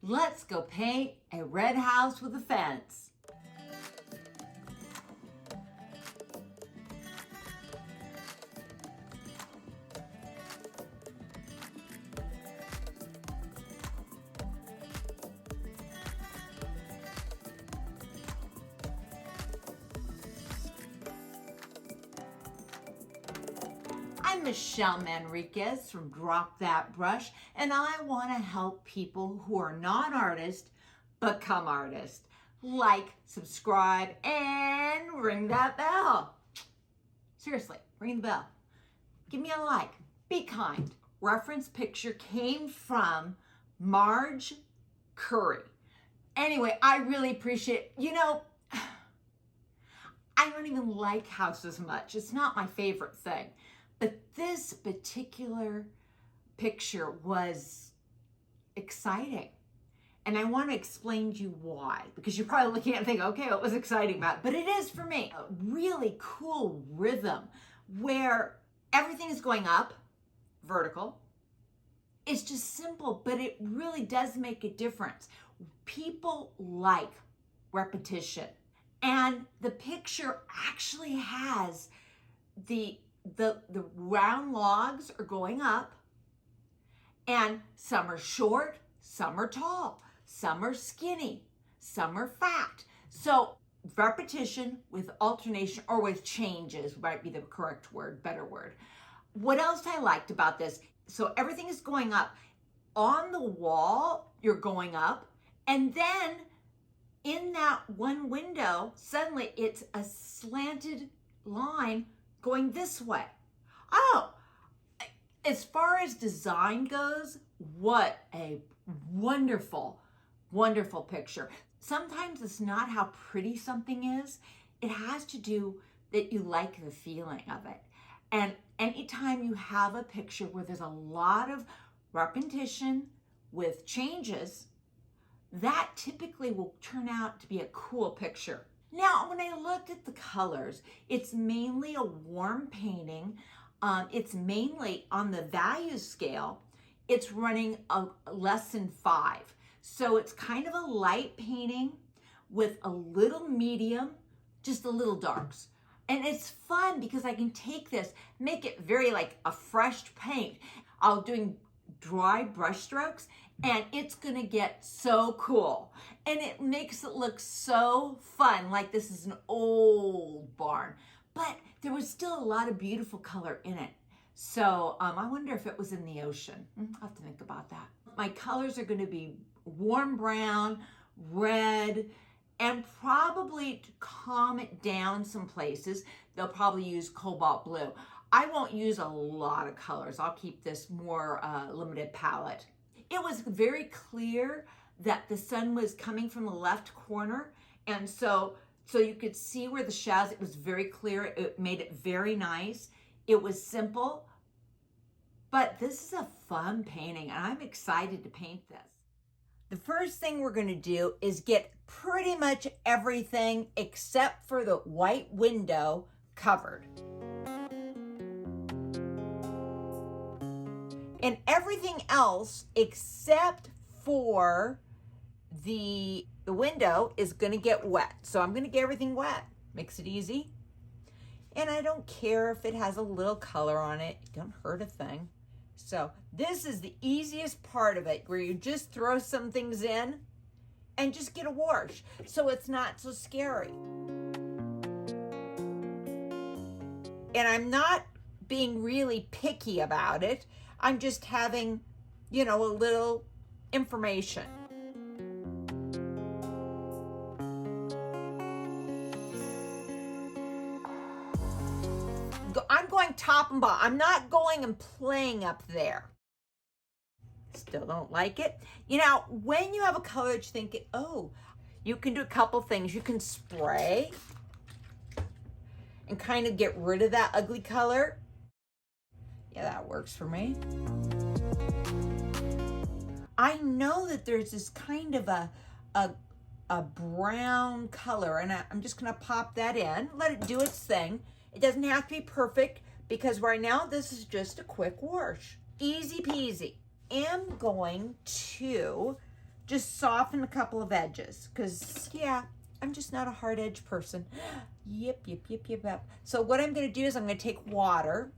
Let's go paint a red house with a fence. I'm Michelle Manriquez from Drop That Brush, and I want to help people who are not artists become artists. Like, subscribe, and ring that bell. Seriously, ring the bell. Give me a like. Be kind. Reference picture came from Marg, Currie. Anyway, I really appreciate it. You know, I don't even like houses much. It's not my favorite thing. But this particular picture was exciting. And I want to explain to you why, because you're probably looking at it and thinking, okay, what was exciting about it? But it is for me a really cool rhythm where everything is going up, vertical. It's just simple, but it really does make a difference. People like repetition. And the picture actually has the round logs are going up, and some are short, some are tall, some are skinny, some are fat. So repetition with alternation, or with changes might be the correct word, better word. What else I liked about this, so everything is going up. On the wall, you're going up, and then in that one window, suddenly it's a slanted line going this way. Oh, as far as design goes, what a wonderful, wonderful picture. Sometimes it's not how pretty something is. It has to do that you like the feeling of it. And anytime you have a picture where there's a lot of repetition with changes, that typically will turn out to be a cool picture. Now, when I looked at the colors, it's mainly a warm painting. It's mainly on the value scale. It's running a less than 5. So it's kind of a light painting with a little medium, just a little darks. And it's fun because I can take this, make it very like a fresh paint. I'll doing dry brush strokes, and it's gonna get so cool. And it makes it look so fun, like this is an old barn. But there was still a lot of beautiful color in it. So I wonder if it was in the ocean. I'll have to think about that. My colors are gonna be warm brown, red, and probably to calm it down some places, they'll probably use Cobalt Blue. I won't use a lot of colors. I'll keep this more limited palette. It was very clear that the sun was coming from the left corner, and so you could see where the shadows, it was very clear. It made it very nice. It was simple, but this is a fun painting, and I'm excited to paint this. The first thing we're going to do is get pretty much everything except for the white window covered. And everything else except for the window is going to get wet. So I'm going to get everything wet. Makes it easy. And I don't care if it has a little color on it. It don't hurt a thing. So this is the easiest part of it, where you just throw some things in and just get a wash. So it's not so scary. And I'm not being really picky about it. I'm just having, you know, a little information. I'm going top and bottom. I'm not going and playing up there. Still don't like it. You know, when you have a color that you think, oh, you can do a couple things. You can spray and kind of get rid of that ugly color. Yeah, that works for me. I know that there's this kind of a brown color, and I'm just gonna pop that in, let it do its thing. It doesn't have to be perfect, because right now this is just a quick wash. Easy peasy. I'm going to just soften a couple of edges, because yeah, I'm just not a hard edge person. Yep. So what I'm going to do is I'm going to take water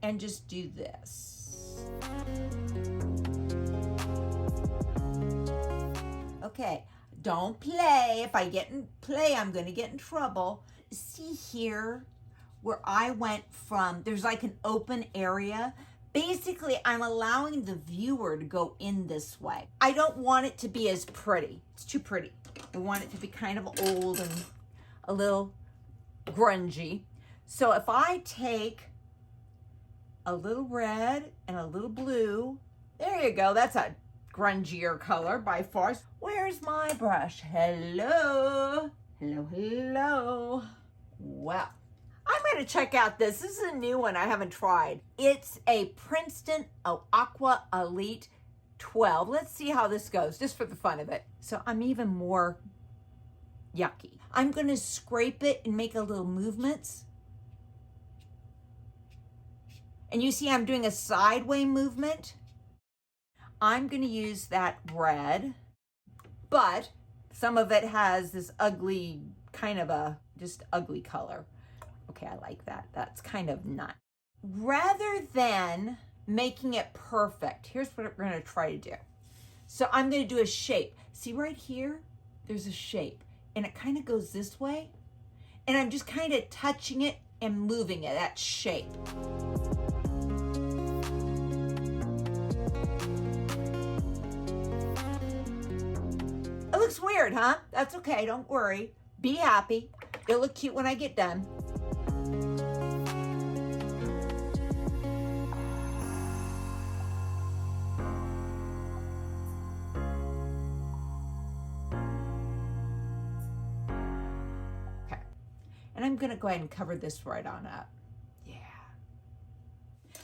and just do this. Okay, don't play. If I get in play, I'm going to get in trouble. See here where I went from, there's like an open area. Basically, I'm allowing the viewer to go in this way. I don't want it to be as pretty. It's too pretty. I want it to be kind of old and a little grungy. So if I take a little red and a little blue, there you go. That's a grungier color by far. Where's my brush? Hello. Well, I'm going to check out this. This is a new one I haven't tried. It's a Princeton Aqua Elite 12. Let's see how this goes, just for the fun of it. So I'm even more yucky. I'm going to scrape it and make a little movements. And you see I'm doing a sideway movement. I'm going to use that red, but some of it has this ugly, kind of a just ugly color. Okay, I like that. That's kind of not. Rather than making it perfect, here's what we're going to try to do. So I'm going to do a shape. See right here? There's a shape, and it kind of goes this way. And I'm just kind of touching it and moving it, that shape. It looks weird, huh? That's okay, don't worry. Be happy. It'll look cute when I get done. And I'm going to go ahead and cover this right on up. Yeah.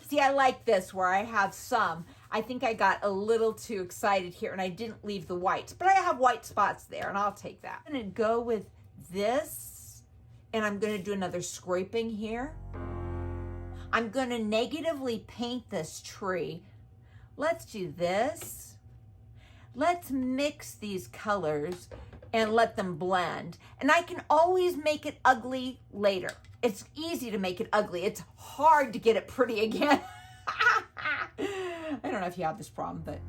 See, I like this where I have some. I think I got a little too excited here and I didn't leave the whites, but I have white spots there and I'll take that. I'm going to go with this and I'm going to do another scraping here. I'm going to negatively paint this tree. Let's do this. Let's mix these colors and let them blend. And I can always make it ugly later. It's easy to make it ugly. It's hard to get it pretty again. I don't know if you have this problem, but.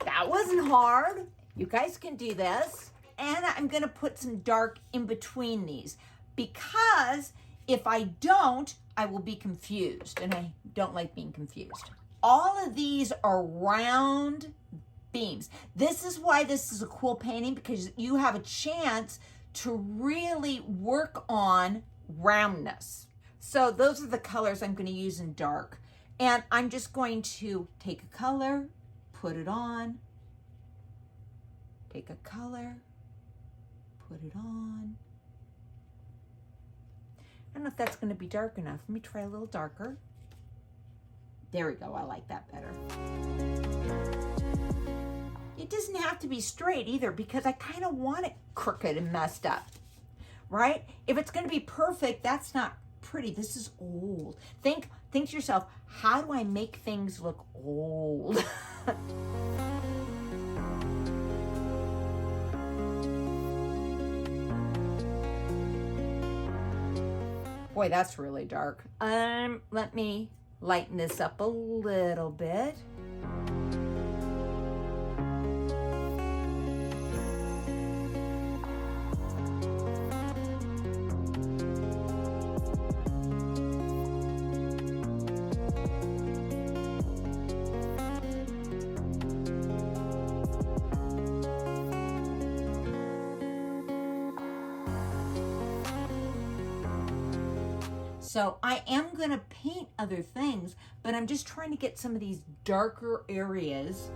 That wasn't hard. You guys can do this. And I'm gonna put some dark in between these because if I don't, I will be confused and I don't like being confused. All of these are round beams. This is why this is a cool painting, because you have a chance to really work on roundness. So those are the colors I'm gonna use in dark. And I'm just going to take a color, put it on, take a color, put it on. I don't know if that's going to be dark enough. Let me try a little darker. There we go. I like that better. It doesn't have to be straight either because I kind of want it crooked and messed up, right? If it's going to be perfect, that's not pretty. This is old. Think to yourself, how do I make things look old? Boy, that's really dark. Let me lighten this up a little bit. So I am going to paint other things, but I'm just trying to get some of these darker areas.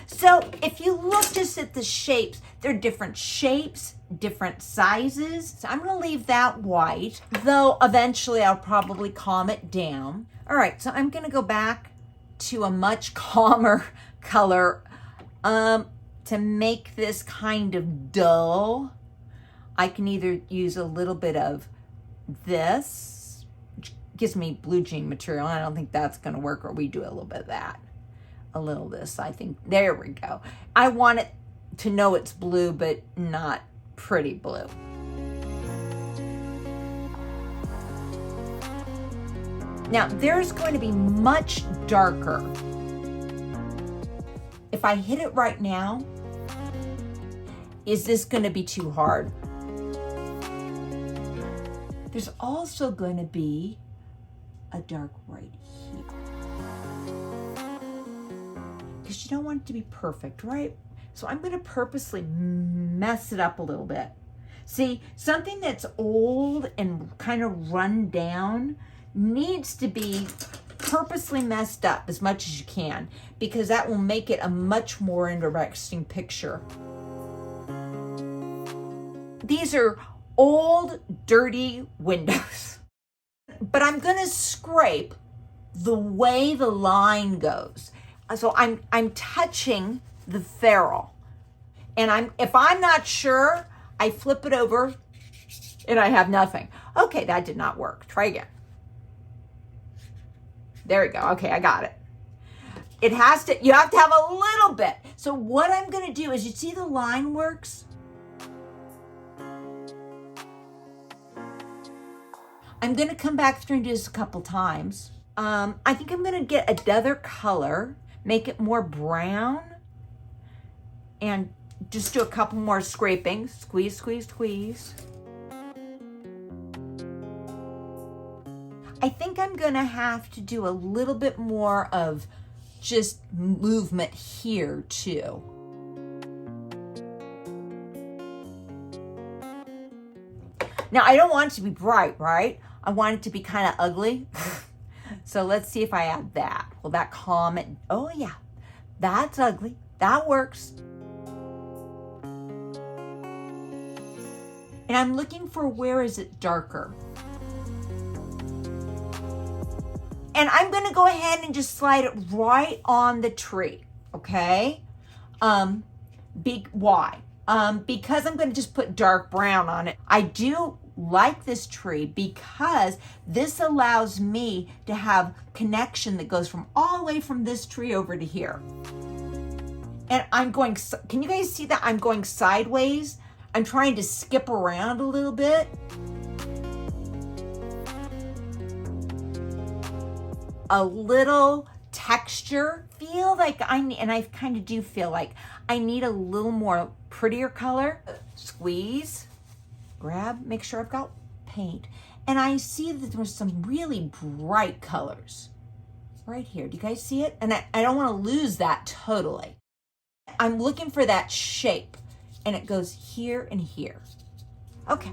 So if you look just at the shapes, They're different shapes, different sizes. So I'm gonna leave that white, though eventually I'll probably calm it down. All right, so I'm gonna go back to a much calmer color to make this kind of dull. I can either use a little bit of this, which gives me blue jean material. I don't think that's gonna work, or we do a little bit of that. A little of this, I think. There we go. I want it to know it's blue, but not pretty blue. Now, there's going to be much darker. If I hit it right now, is this going to be too hard? There's also going to be a dark right here. Because you don't want it to be perfect, right? So I'm going to purposely mess it up a little bit. See, something that's old and kind of run down needs to be purposely messed up as much as you can, because that will make it a much more interesting picture. These are old, dirty windows. But I'm going to scrape the way the line goes. So I'm touching the ferrule. And if I'm not sure, I flip it over and I have nothing. Okay, that did not work. Try again. There we go. Okay, I got it. You have to have a little bit. So what I'm going to do is, you see the line works? I'm going to come back through and do this a couple times. I think I'm going to get another color, make it more brown, and just do a couple more scrapings. Squeeze, squeeze, squeeze. I think I'm going to have to do a little bit more of just movement here too. Now, I don't want it to be bright, right? I want it to be kind of ugly. So let's see if I add that. Will that calm it? Oh yeah, that's ugly. That works. And I'm looking for, where is it darker? And I'm gonna go ahead and just slide it right on the tree, okay? Why? Because I'm gonna just put dark brown on it. I do like this tree because this allows me to have connection that goes from all the way from this tree over to here. And I'm going, can you guys see that I'm going sideways? I'm trying to skip around a little bit. A little texture. Feel like and I kind of do feel like I need a little more prettier color. Squeeze, grab, make sure I've got paint. And I see that there's some really bright colors right here. Do you guys see it? And I don't want to lose that totally. I'm looking for that shape, and it goes here and here. Okay.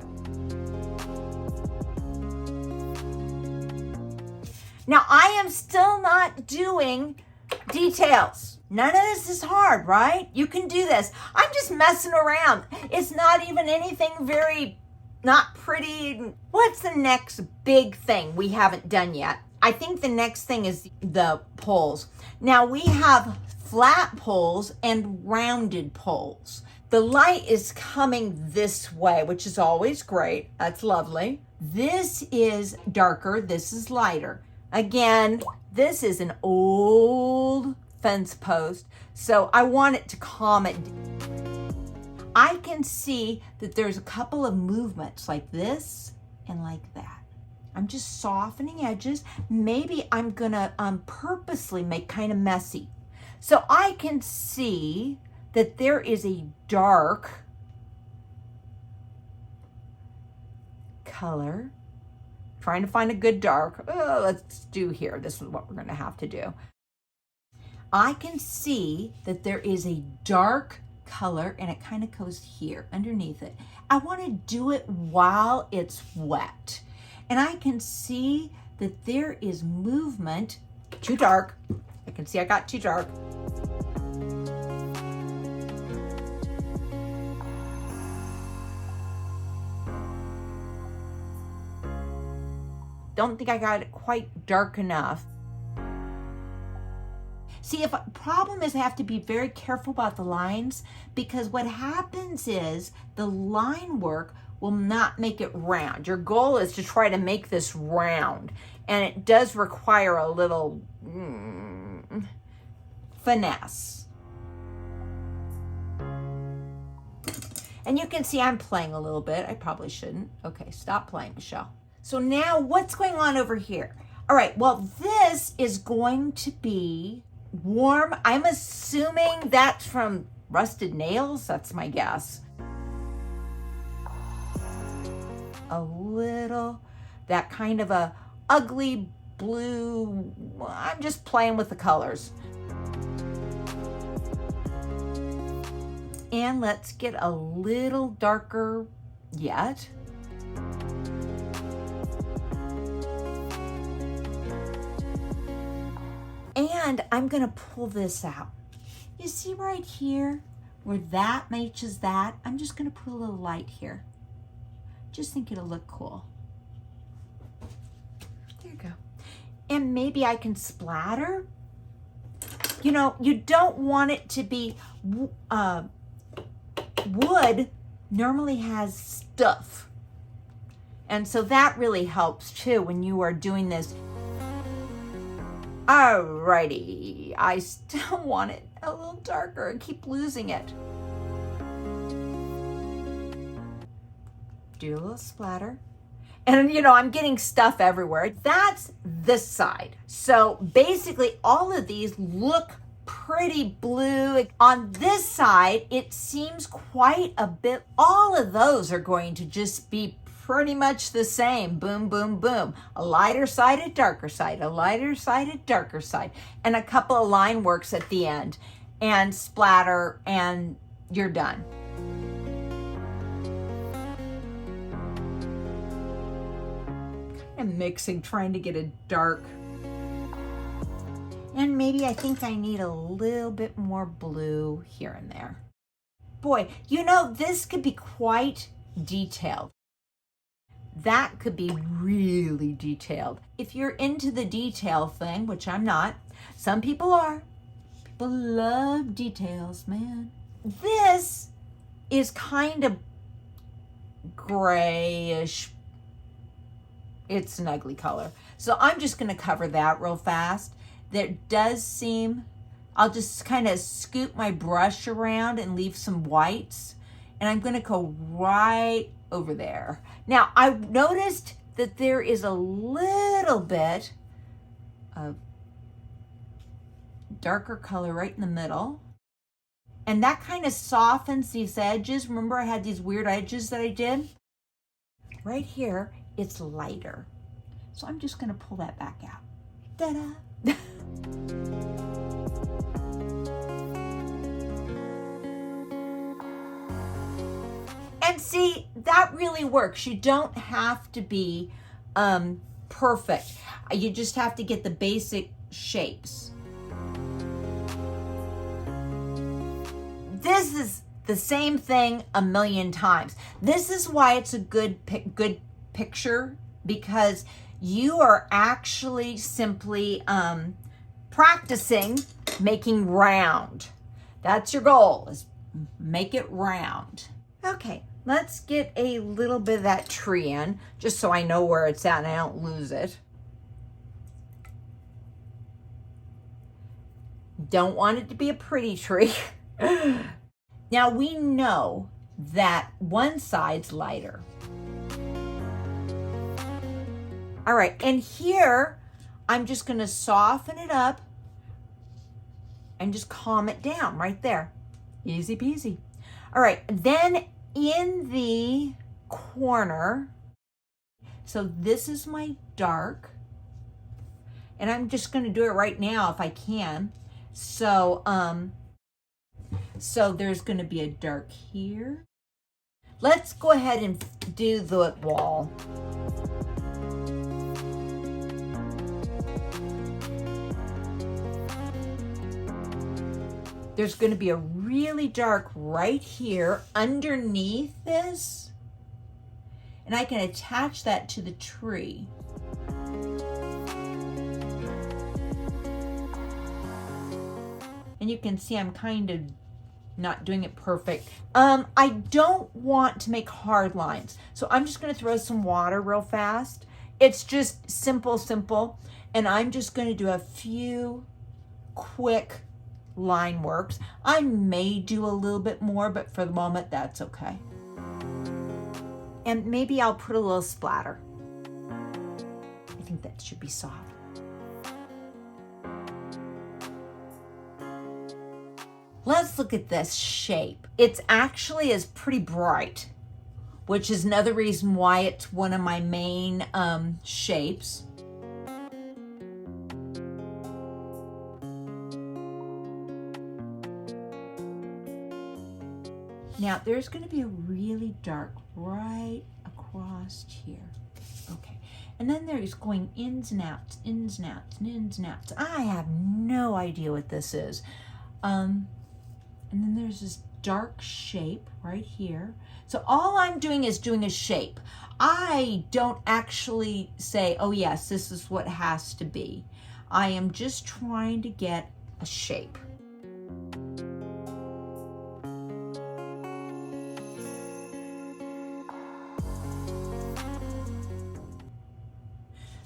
Now, I am still not doing details. None of this is hard, right? You can do this. I'm just messing around. It's not even anything very, not pretty. What's the next big thing we haven't done yet? I think the next thing is the poles. Now, we have flat poles and rounded poles. The light is coming this way, which is always great. That's lovely. This is darker. This is lighter. Again, this is an old fence post, so I want it to calm it. I can see that there's a couple of movements like this and like that. I'm just softening edges. Maybe I'm gonna purposely make kind of messy. So I can see that there is a dark color. Trying to find a good dark. Let's do here. This is what we're going to have to do. I can see that there is a dark color, and it kind of goes here underneath it. I want to do it while it's wet. And I can see that there is movement. Too dark. I can see I got too dark. don't think I got it quite dark enough. See, if a problem is I have to be very careful about the lines, because what happens is the line work will not make it round. Your goal is to try to make this round, and it does require a little finesse. And you can see I'm playing a little bit. I probably shouldn't. Okay, stop playing, Michelle. So now what's going on over here? All right, well, this is going to be warm. I'm assuming that's from rusted nails. That's my guess. A little, that kind of a ugly blue. I'm just playing with the colors. And let's get a little darker yet. And I'm gonna pull this out. You see right here where that matches that? I'm just gonna put a little light here. Just think it'll look cool. There you go. And maybe I can splatter. You know, you don't want it to be, wood normally has stuff. And so that really helps too when you are doing this. Alrighty, I still want it a little darker. I keep losing it. Do a little splatter. And you know, I'm getting stuff everywhere. That's this side. So basically all of these look pretty blue. On this side, it seems quite a bit. All of those are going to just be pretty much the same. Boom, boom, boom. A lighter sided, darker side, a lighter sided, darker side, and a couple of line works at the end, and splatter, and you're done. Kind of mixing, trying to get a dark. And maybe I think I need a little bit more blue here and there. Boy, you know, this could be quite detailed. That could be really detailed. If you're into the detail thing, which I'm not, some people are. People love details, man. This is kind of grayish. It's an ugly color. So I'm just gonna cover that real fast. There does seem, I'll just kind of scoop my brush around and leave some whites. And I'm gonna go right over there. Now, I've noticed that there is a little bit of darker color right in the middle. And that kind of softens these edges. Remember I had these weird edges that I did? Right here, it's lighter. So I'm just gonna pull that back out. Ta-da! And see, that really works. You don't have to be perfect. You just have to get the basic shapes. This is the same thing a million times. This is why it's a good picture, because you are actually simply practicing making round. That's your goal, is make it round. Okay, let's get a little bit of that tree in, just so I know where it's at and I don't lose it. Don't want it to be a pretty tree. Now we know that one side's lighter. All right, and here I'm just gonna soften it up and just calm it down right there. Easy peasy. All right, then in the corner, so this is my dark, and I'm just gonna do it right now if I can. So, so there's gonna be a dark here. Let's go ahead and do the wall. There's going to be a really dark right here underneath this, and I can attach that to the tree. And you can see I'm kind of not doing it perfect. I don't want to make hard lines. So I'm just gonna throw some water real fast. It's just simple. And I'm just gonna do a few quick line works. I may do a little bit more, but for the moment, that's okay. And maybe I'll put a little splatter. I think that should be soft. Let's look at this shape. It's actually is pretty bright, which is another reason why it's one of my main shapes. Now there's going to be a really dark right across here. Okay. And then there's going ins and outs, ins and outs, and ins and outs. I have no idea what this is. And then there's this dark shape right here. So all I'm doing is doing a shape. I don't actually say, oh yes, this is what it has to be. I am just trying to get a shape.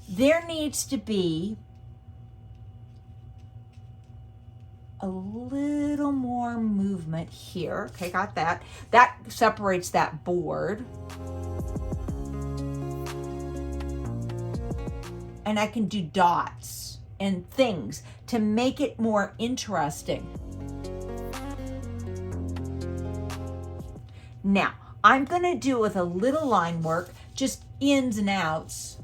There needs to be a little more movement here. Okay, got that. That separates that board. And I can do dots and things to make it more interesting. Now, I'm gonna do with a little line work, just ins and outs.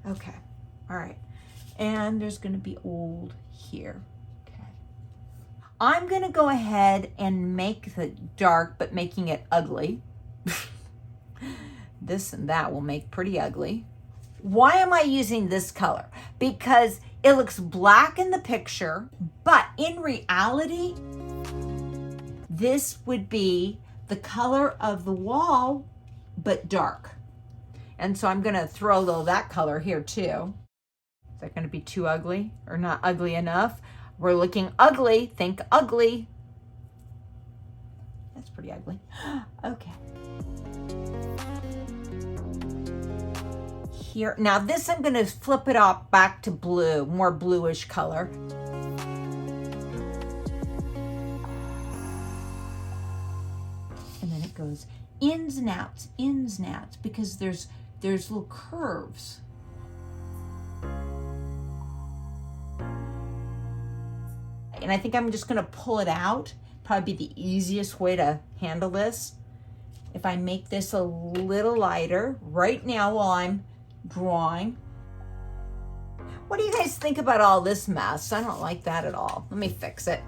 Okay, all right. And there's gonna be old here, okay. I'm gonna go ahead and make the dark, but making it ugly. This and that will make pretty ugly. Why am I using this color? Because it looks black in the picture, but in reality, this would be the color of the wall, but dark. And so I'm gonna throw a little of that color here too. Is that gonna be too ugly or not ugly enough? We're looking ugly, think ugly. That's pretty ugly. Okay. Here, now this I'm gonna flip it up back to blue, more bluish color. And then it goes ins and outs, because there's little curves. And I think I'm just gonna pull it out. Probably be the easiest way to handle this. If I make this a little lighter right now while I'm drawing. What do you guys think about all this mess? I don't like that at all. Let me fix it.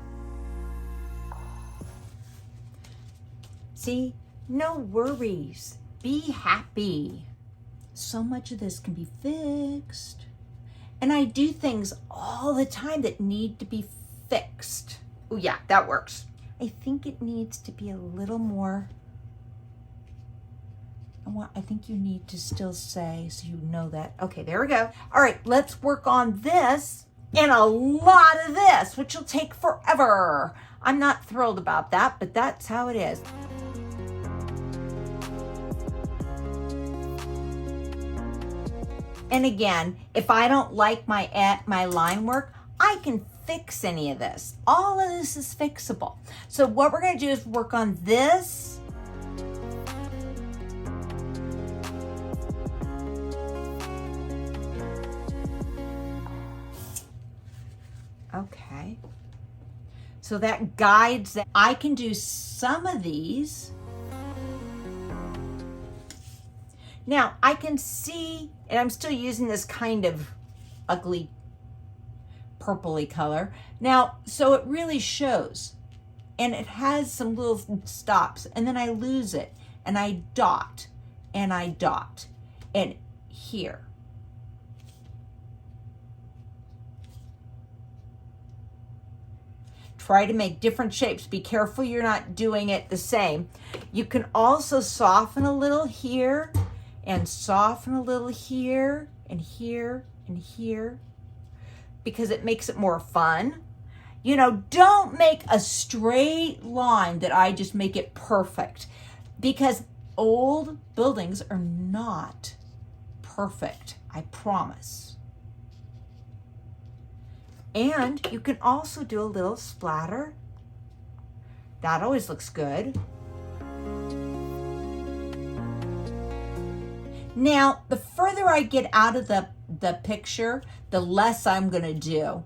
See, no worries. Be happy. So much of this can be fixed. And I do things all the time that need to be fixed. Oh yeah, that works. I think it needs to be a little more. I think you need to still say, so you know that. Okay, there we go. All right, let's work on this and a lot of this, which will take forever. I'm not thrilled about that, but that's how it is. And again, if I don't like my line work, I can fix any of this. All of this is fixable. So what we're gonna do is work on this. Okay. So that guides that. I can do some of these. Now I can see, and I'm still using this kind of ugly purpley color. Now, so it really shows, and it has some little stops, and then I lose it, and I dot, and here. Try to make different shapes. Be careful you're not doing it the same. You can also soften a little here and soften a little here and here and here because it makes it more fun. You know, don't make a straight line that I just make it perfect, because old buildings are not perfect, I promise. And you can also do a little splatter. That always looks good. Now, the further I get out of the picture, the less I'm gonna do.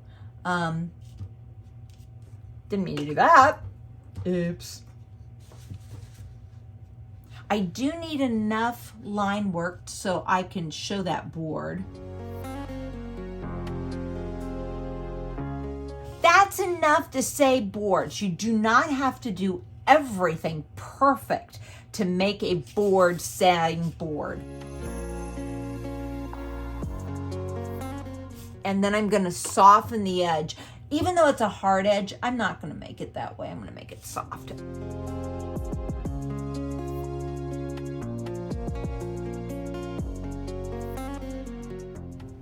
Didn't mean to do that. Oops. I do need enough line work so I can show that board. That's enough to say boards. You do not have to do everything perfect to make a board saying board. And then I'm gonna soften the edge. Even though it's a hard edge, I'm not gonna make it that way. I'm gonna make it soft.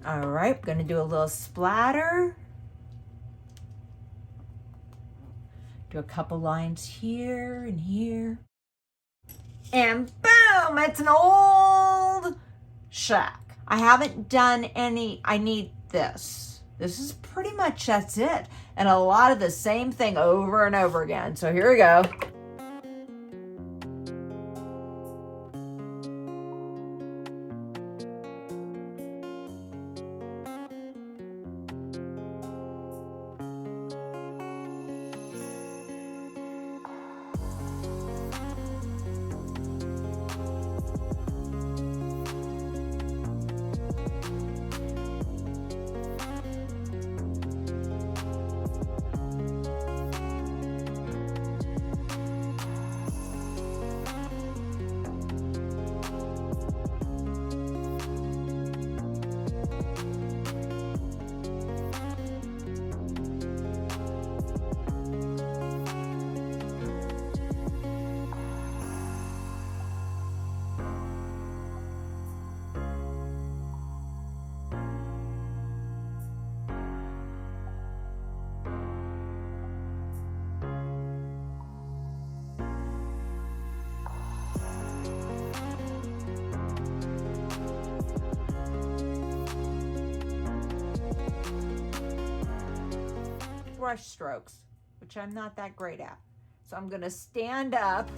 All right, I'm gonna do a little splatter. Do a couple lines here and here. And boom, it's an old shack. I haven't done any, I need this. This is pretty much, that's it. And a lot of the same thing over and over again. So here we go. Brush strokes, which I'm not that great at. So I'm gonna stand up.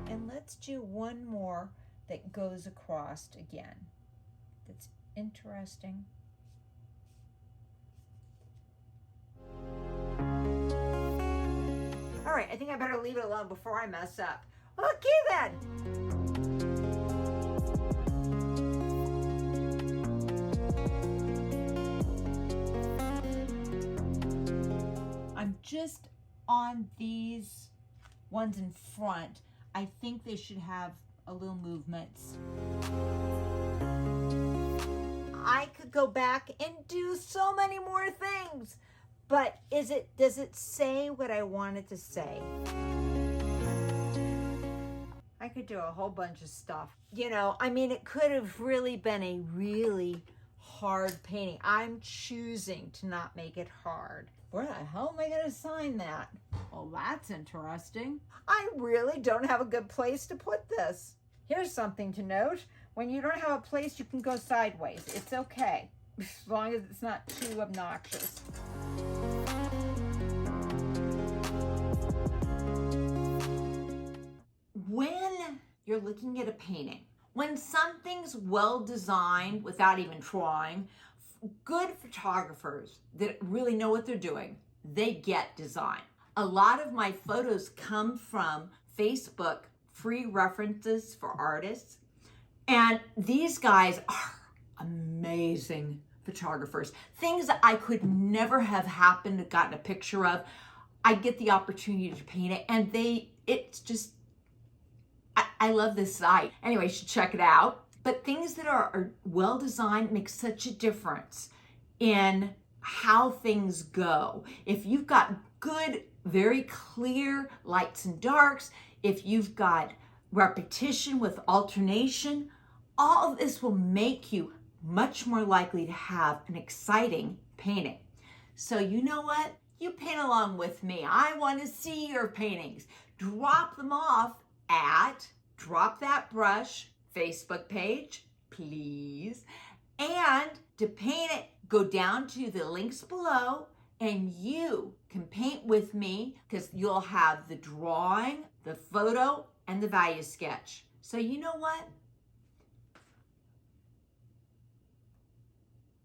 And let's do one more that goes across again. That's interesting. All right, I think I better leave it alone before I mess up. Okay then. I'm just on these ones in front. I think they should have a little movements. I could go back and do so many more things. But does it say what I want it to say? I could do a whole bunch of stuff. You know, I mean, it could have really been a really hard painting. I'm choosing to not make it hard. Where the hell am I gonna sign that? Well, that's interesting. I really don't have a good place to put this. Here's something to note. When you don't have a place, you can go sideways. It's okay, as long as it's not too obnoxious. When you're looking at a painting, when something's well designed without even trying, good photographers that really know what they're doing, they get design. A lot of my photos come from Facebook free references for artists, and these guys are amazing photographers. Things that I could never have happened to gotten a picture of, I get the opportunity to paint it, and it's just, I love this site. Anyway, you should check it out. But things that are well designed make such a difference in how things go. If you've got good, very clear lights and darks, if you've got repetition with alternation, all of this will make you much more likely to have an exciting painting. So you know what? You paint along with me. I want to see your paintings. Drop them off at Drop That Brush Facebook page, please. And to paint it, go down to the links below and you can paint with me because you'll have the drawing, the photo, and the value sketch. So you know what?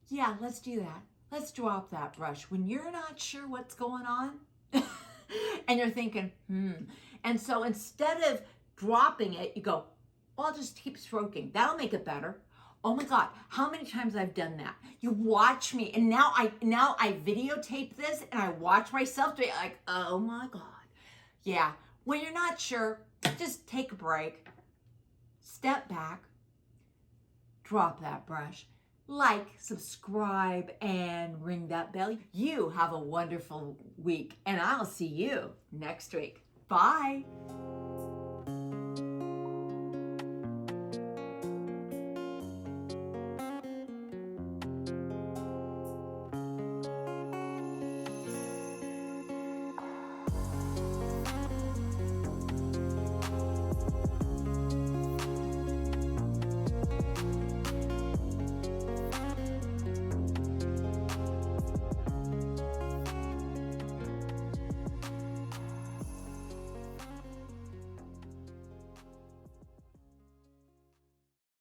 Yeah, let's do that. Let's drop that brush. When you're not sure what's going on and you're thinking, And so instead of dropping it, you go, well, I'll just keep stroking. That'll make it better. Oh my God, how many times I've done that? You watch me, and now I videotape this and I watch myself do it like, oh my God. Yeah, when you're not sure, just take a break, step back, drop that brush, like, subscribe, and ring that bell. You have a wonderful week, and I'll see you next week. Bye.